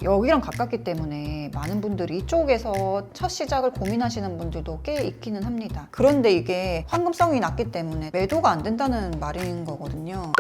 여기랑 가깝기 때문에 많은 분들이 이쪽에서 첫 시작을 고민하시는 분들도 꽤 있기는 합니다. 그런데 이게 황금성이 낮기 때문에 매도가 안 된다는 말인 거거든요.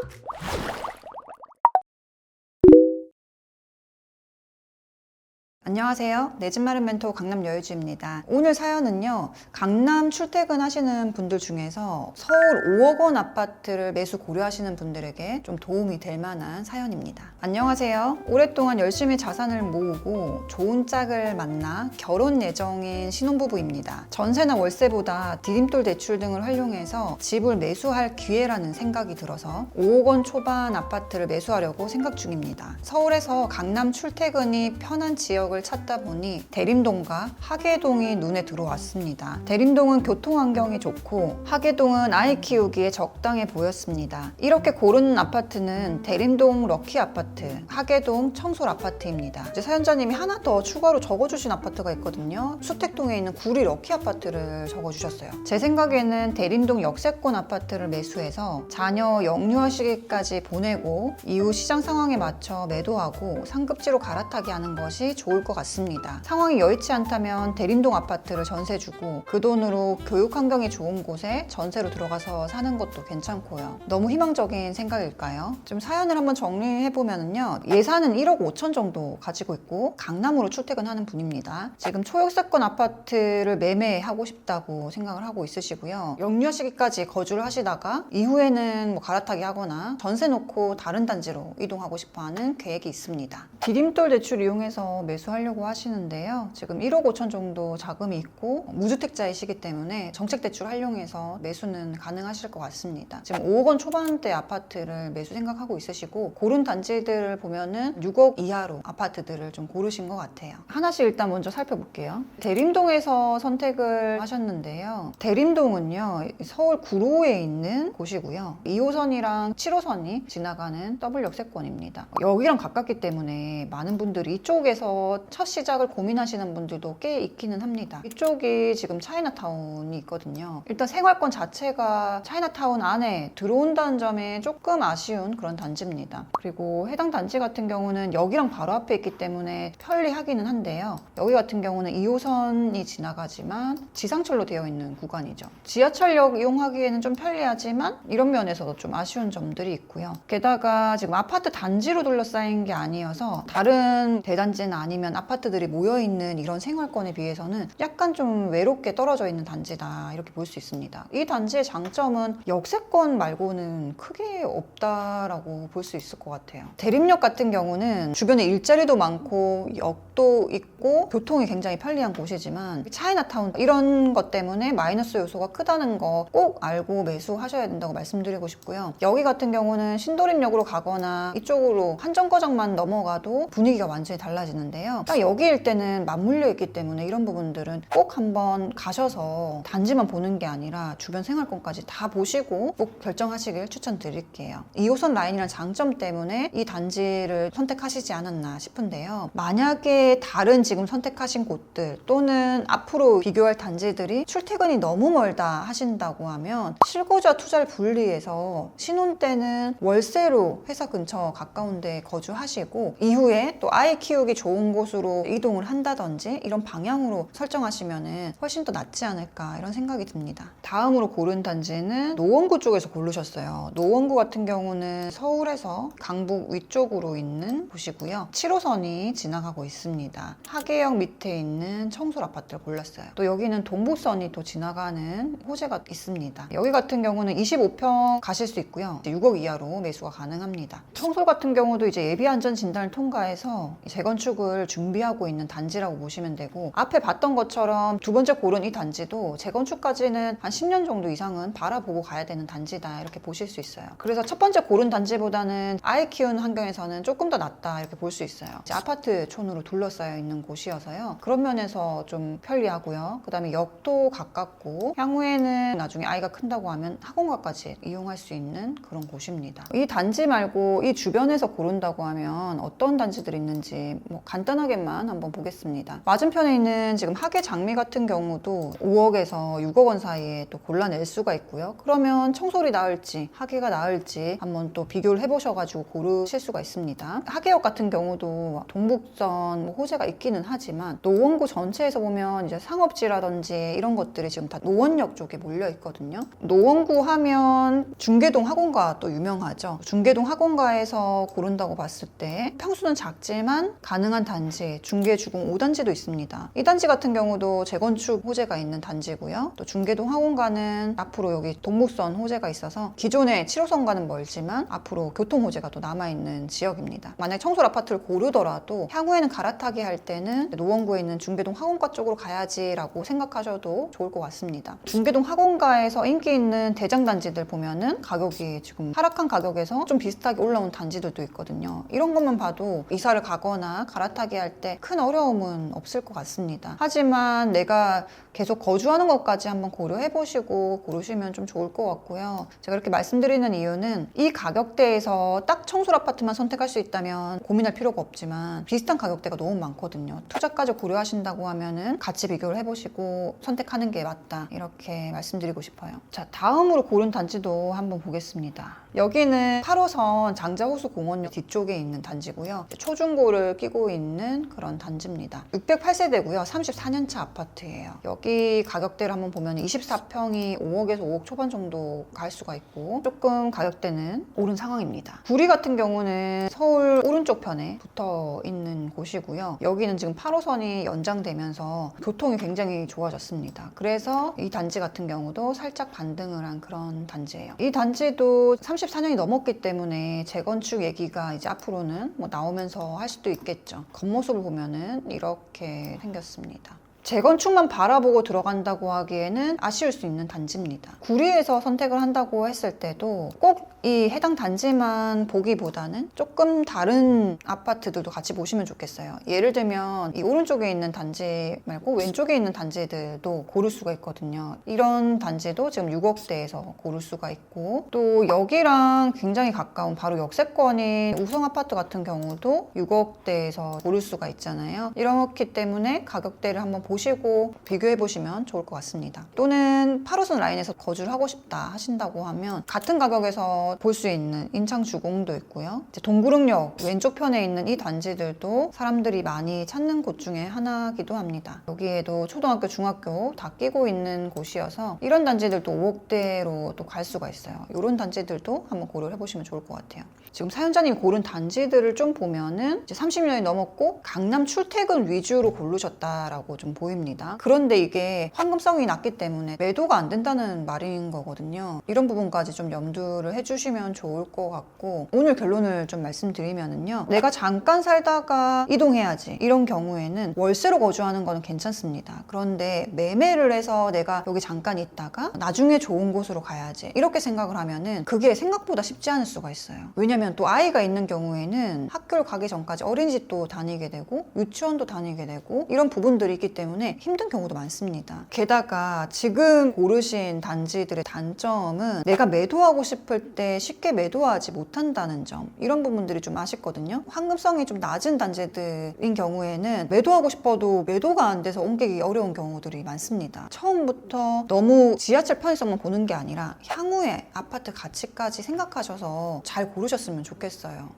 안녕하세요. 내 집 마련 멘토 강남 여유주입니다. 오늘 사연은요, 강남 출퇴근하시는 분들 중에서 서울 5억 원 아파트를 매수 고려하시는 분들에게 좀 도움이 될 만한 사연입니다. 안녕하세요. 오랫동안 열심히 자산을 모으고 좋은 짝을 만나 결혼 예정인 신혼부부입니다. 전세나 월세보다 디딤돌 대출 등을 활용해서 집을 매수할 기회라는 생각이 들어서 5억 원 초반 아파트를 매수하려고 생각 중입니다. 서울에서 강남 출퇴근이 편한 지역을 찾다 보니 대림동과 하계동이 눈에 들어왔습니다. 대림동은 교통 환경이 좋고 하계동은 아이 키우기에 적당해 보였습니다. 이렇게 고른 아파트는 대림동 럭키 아파트, 하계동 청솔 아파트입니다. 이제 사연자님이 하나 더 추가로 적어주신 아파트가 있거든요. 수택동에 있는 구리 럭키 아파트를 적어주셨어요. 제 생각에는 대림동 역세권 아파트를 매수해서 자녀 영유아 시기까지 보내고 이후 시장 상황에 맞춰 매도하고 상급지로 갈아타게 하는 것이 좋을 것 같습니다. 상황이 여의치 않다면 대림동 아파트를 전세 주고 그 돈으로 교육 환경이 좋은 곳에 전세로 들어가서 사는 것도 괜찮고요. 너무 희망적인 생각일까요? 좀 사연을 한번 정리해보면요. 예산은 1억 5천 정도 가지고 있고 강남으로 출퇴근하는 분입니다. 지금 초역세권 아파트를 매매하고 싶다고 생각을 하고 있으시고요. 영유아 시기까지 거주를 하시다가 이후에는 뭐 갈아타기 하거나 전세 놓고 다른 단지로 이동하고 싶어하는 계획이 있습니다. 디딤돌 대출 이용해서 매수하려고 하시는데요. 지금 1억 5천 정도 자금이 있고 무주택자이시기 때문에 정책대출 활용해서 매수는 가능하실 것 같습니다. 지금 5억 원 초반대 아파트를 매수 생각하고 있으시고 고른 단지들을 보면은 6억 이하로 아파트들을 좀 고르신 것 같아요. 하나씩 일단 먼저 살펴볼게요. 대림동에서 선택을 하셨는데요. 대림동은요, 서울 구로에 있는 곳이고요. 2호선이랑 7호선이 지나가는 더블 역세권입니다. 여기랑 가깝기 때문에 많은 분들이 이쪽에서 첫 시작을 고민하시는 분들도 꽤 있기는 합니다. 이쪽이 지금 차이나타운이 있거든요. 일단 생활권 자체가 차이나타운 안에 들어온다는 점에 조금 아쉬운 그런 단지입니다. 그리고 해당 단지 같은 경우는 여기랑 바로 앞에 있기 때문에 편리하기는 한데요. 여기 같은 경우는 2호선이 지나가지만 지상철로 되어 있는 구간이죠. 지하철역 이용하기에는 좀 편리하지만 이런 면에서도 좀 아쉬운 점들이 있고요. 게다가 지금 아파트 단지로 둘러싸인 게 아니어서 다른 대단지나 아니면 아파트들이 모여있는 이런 생활권에 비해서는 약간 좀 외롭게 떨어져 있는 단지다 이렇게 볼 수 있습니다. 이 단지의 장점은 역세권 말고는 크게 없다라고 볼 수 있을 것 같아요. 대림역 같은 경우는 주변에 일자리도 많고 역도 있고 교통이 굉장히 편리한 곳이지만 차이나타운 이런 것 때문에 마이너스 요소가 크다는 거 꼭 알고 매수하셔야 된다고 말씀드리고 싶고요. 여기 같은 경우는 신도림역으로 가거나 이쪽으로 한 정거장만 넘어가도 분위기가 완전히 달라지는데요. 딱 여기일 때는 맞물려 있기 때문에 이런 부분들은 꼭 한번 가셔서 단지만 보는 게 아니라 주변 생활권까지 다 보시고 꼭 결정하시길 추천드릴게요. 2호선 라인이라는 장점 때문에 이 단지를 선택하시지 않았나 싶은데요. 만약에 다른 지금 선택하신 곳들 또는 앞으로 비교할 단지들이 출퇴근이 너무 멀다 하신다고 하면 실거주와 투자를 분리해서 신혼 때는 월세로 회사 근처 가까운 데 거주하시고 이후에 또 아이 키우기 좋은 곳으로 이동을 한다든지 이런 방향으로 설정하시면 훨씬 더 낫지 않을까 이런 생각이 듭니다. 다음으로 고른 단지는 노원구 쪽에서 고르셨어요. 노원구 같은 경우는 서울에서 강북 위쪽으로 있는 곳이고요. 7호선이 지나가고 있습니다. 하계역 밑에 있는 청솔 아파트를 골랐어요. 또 여기는 동부선이 또 지나가는 호재가 있습니다. 여기 같은 경우는 25평 가실 수 있고요. 6억 이하로 매수가 가능합니다. 청솔 같은 경우도 이제 예비 안전 진단을 통과해서 재건축을 준비하고 있는 단지라고 보시면 되고 앞에 봤던 것처럼 두 번째 고른 이 단지도 재건축까지는 한 10년 정도 이상은 바라보고 가야 되는 단지다 이렇게 보실 수 있어요. 그래서 첫 번째 고른 단지보다는 아이 키우는 환경에서는 조금 더 낫다 이렇게 볼 수 있어요. 이제 아파트촌으로 둘러싸여 있는 곳이어서요. 그런 면에서 좀 편리하고요. 그 다음에 역도 가깝고 향후에는 나중에 아이가 큰다고 하면 학원가까지 이용할 수 있는 그런 곳입니다. 이 단지 말고 이 주변에서 고른다고 하면 어떤 단지들이 있는지 뭐 간단하게 간단하게만 한번 보겠습니다. 맞은편에 있는 지금 하계 장미 같은 경우도 5억에서 6억 원 사이에 또 골라낼 수가 있고요. 그러면 청솔이 나을지 하계가 나을지 한번 또 비교를 해보셔가지고 고르실 수가 있습니다. 하계역 같은 경우도 동북선 호재가 있기는 하지만 노원구 전체에서 보면 이제 상업지라든지 이런 것들이 지금 다 노원역 쪽에 몰려 있거든요. 노원구 하면 중계동 학원가 또 유명하죠. 중계동 학원가에서 고른다고 봤을 때 평수는 작지만 가능한 단지 중계주공 5단지도 있습니다. 이 단지 같은 경우도 재건축 호재가 있는 단지고요. 또 중계동 학원가는 앞으로 여기 동북선 호재가 있어서 기존의 7호선과는 멀지만 앞으로 교통 호재가 또 남아있는 지역입니다. 만약 청솔 아파트를 고르더라도 향후에는 갈아타기 할 때는 노원구에 있는 중계동 학원가 쪽으로 가야지라고 생각하셔도 좋을 것 같습니다. 중계동 학원가에서 인기 있는 대장 단지들 보면은 가격이 지금 하락한 가격에서 좀 비슷하게 올라온 단지들도 있거든요. 이런 것만 봐도 이사를 가거나 갈아타기 할 때 큰 어려움은 없을 것 같습니다. 하지만 내가 계속 거주하는 것까지 한번 고려해 보시고 고르시면 좀 좋을 것 같고요. 제가 이렇게 말씀드리는 이유는 이 가격대에서 딱 청솔 아파트만 선택할 수 있다면 고민할 필요가 없지만 비슷한 가격대가 너무 많거든요. 투자까지 고려하신다고 하면은 같이 비교를 해보시고 선택하는 게 맞다, 이렇게 말씀드리고 싶어요. 자, 다음으로 고른 단지도 한번 보겠습니다. 여기는 8호선 장자호수공원역 뒤쪽에 있는 단지고요. 초중고를 끼고 있는 그런 단지입니다. 608세대고요. 34년차 아파트예요. 여기 가격대를 한번 보면 24평이 5억에서 5억 초반 정도 갈 수가 있고 조금 가격대는 오른 상황입니다. 구리 같은 경우는 서울 오른쪽 편에 붙어 있는 곳이고요. 여기는 지금 8호선이 연장되면서 교통이 굉장히 좋아졌습니다. 그래서 이 단지 같은 경우도 살짝 반등을 한 그런 단지예요. 이 단지도 34년이 넘었기 때문에 재건축 얘기가 이제 앞으로는 뭐 나오면서 할 수도 있겠죠. 겉모습을 보면은 이렇게 생겼습니다. 재건축만 바라보고 들어간다고 하기에는 아쉬울 수 있는 단지입니다. 구리에서 선택을 한다고 했을 때도 꼭 이 해당 단지만 보기보다는 조금 다른 아파트들도 같이 보시면 좋겠어요. 예를 들면 이 오른쪽에 있는 단지 말고 왼쪽에 있는 단지들도 고를 수가 있거든요. 이런 단지도 지금 6억대에서 고를 수가 있고, 또 여기랑 굉장히 가까운 바로 역세권인 우성 아파트 같은 경우도 6억대에서 고를 수가 있잖아요. 이렇기 때문에 가격대를 한번 보시고 비교해 보시면 좋을 것 같습니다. 또는 8호선 라인에서 거주를 하고 싶다 하신다고 하면 같은 가격에서 볼 수 있는 인창주공도 있고요. 이제 동구릉역 왼쪽 편에 있는 이 단지들도 사람들이 많이 찾는 곳 중에 하나이기도 합니다. 여기에도 초등학교, 중학교 다 끼고 있는 곳이어서 이런 단지들도 5억대로 또 갈 수가 있어요. 이런 단지들도 한번 고려를 해보시면 좋을 것 같아요. 지금 사연자님이 고른 단지들을 좀 보면은 이제 30년이 넘었고 강남 출퇴근 위주로 고르셨다라고 좀 보입니다. 그런데 이게 황금성이 낮기 때문에 매도가 안 된다는 말인 거거든요. 이런 부분까지 좀 염두를 해주시면 좋을 것 같고, 오늘 결론을 좀 말씀드리면은요, 내가 잠깐 살다가 이동해야지 이런 경우에는 월세로 거주하는 거는 괜찮습니다. 그런데 매매를 해서 내가 여기 잠깐 있다가 나중에 좋은 곳으로 가야지 이렇게 생각을 하면은 그게 생각보다 쉽지 않을 수가 있어요. 왜냐면 또 아이가 있는 경우에는 학교를 가기 전까지 어린이집도 다니게 되고 유치원도 다니게 되고 이런 부분들이 있기 때문에 힘든 경우도 많습니다. 게다가 지금 고르신 단지들의 단점은 내가 매도하고 싶을 때 쉽게 매도하지 못한다는 점, 이런 부분들이 좀 아쉽거든요. 황금성이 좀 낮은 단지들인 경우에는 매도하고 싶어도 매도가 안 돼서 옮기기 어려운 경우들이 많습니다. 처음부터 너무 지하철 편의성만 보는 게 아니라 향후에 아파트 가치까지 생각하셔서 잘 고르셨으면 좋겠어요.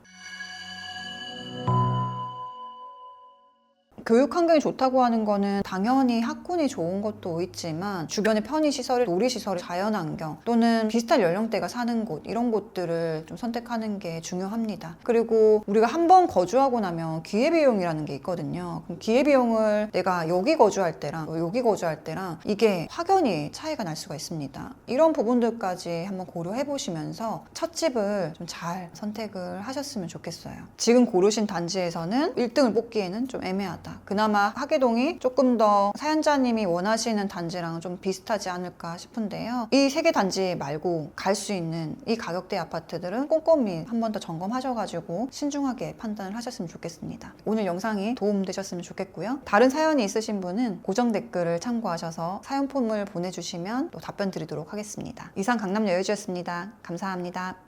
교육 환경이 좋다고 하는 거는 당연히 학군이 좋은 것도 있지만 주변의 편의시설, 놀이시설, 자연환경 또는 비슷한 연령대가 사는 곳, 이런 곳들을 좀 선택하는 게 중요합니다. 그리고 우리가 한번 거주하고 나면 기회비용이라는 게 있거든요. 그럼 기회비용을 내가 여기 거주할 때랑 여기 거주할 때랑 이게 확연히 차이가 날 수가 있습니다. 이런 부분들까지 한번 고려해 보시면서 첫 집을 좀 잘 선택을 하셨으면 좋겠어요. 지금 고르신 단지에서는 1등을 뽑기에는 좀 애매하다. 그나마 하계동이 조금 더 사연자님이 원하시는 단지랑 좀 비슷하지 않을까 싶은데요. 이 3개 단지 말고 갈 수 있는 이 가격대 아파트들은 꼼꼼히 한 번 더 점검하셔가지고 신중하게 판단을 하셨으면 좋겠습니다. 오늘 영상이 도움되셨으면 좋겠고요. 다른 사연이 있으신 분은 고정 댓글을 참고하셔서 사연 폼을 보내주시면 또 답변 드리도록 하겠습니다. 이상 강남 여유주였습니다. 감사합니다.